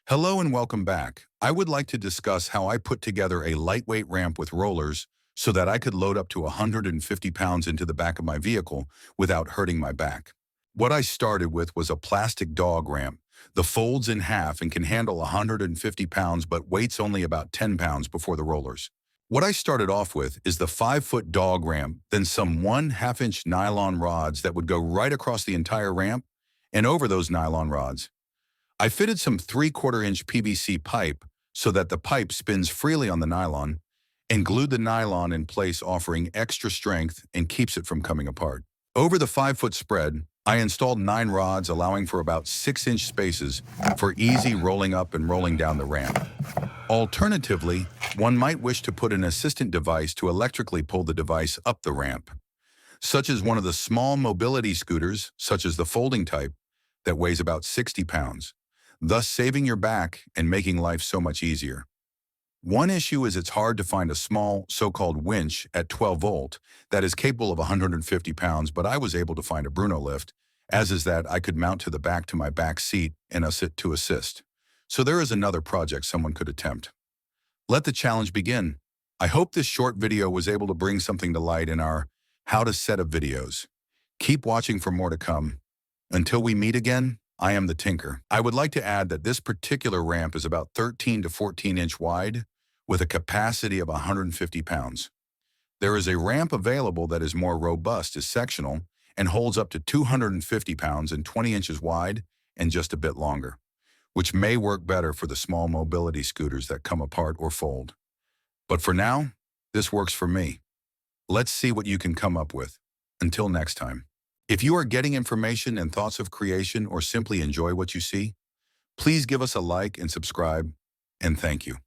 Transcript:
Hello and welcome back. I would like to discuss how I put together a lightweight ramp with rollers so that I could load up to 150 pounds into the back of my vehicle without hurting my back. What I started with was a plastic dog ramp. The folds in half and can handle 150 pounds but weights only about 10 pounds before the rollers. What I started off with is the 5-foot dog ramp, then some 1/2-inch nylon rods that would go right across the entire ramp and over those nylon rods. I fitted some 3/4-inch PVC pipe so that the pipe spins freely on the nylon and glued the nylon in place, offering extra strength and keeps it from coming apart. Over the 5-foot spread, I installed 9 rods, allowing for about 6-inch spaces for easy rolling up and rolling down the ramp. Alternatively, one might wish to put an assistant device to electrically pull the device up the ramp, such as one of the small mobility scooters, such as the folding type, that weighs about 60 pounds, thus saving your back and making life so much easier. One issue is it's hard to find a small, so-called winch at 12 volt that is capable of 150 pounds, but I was able to find a Bruno lift, as is that I could mount to the back to my back seat and to assist. So there is another project someone could attempt. Let the challenge begin. I hope this short video was able to bring something to light in our how to set up videos. Keep watching for more to come. Until we meet again, I am the Tinker. I would like to add that this particular ramp is about 13 to 14-inch wide with a capacity of 150 pounds. There is a ramp available that is more robust, is sectional, and holds up to 250 pounds and 20 inches wide and just a bit longer, which may work better for the small mobility scooters that come apart or fold. But for now, this works for me. Let's see what you can come up with. Until next time. If you are getting information and thoughts of creation or simply enjoy what you see, please give us a like and subscribe, and thank you.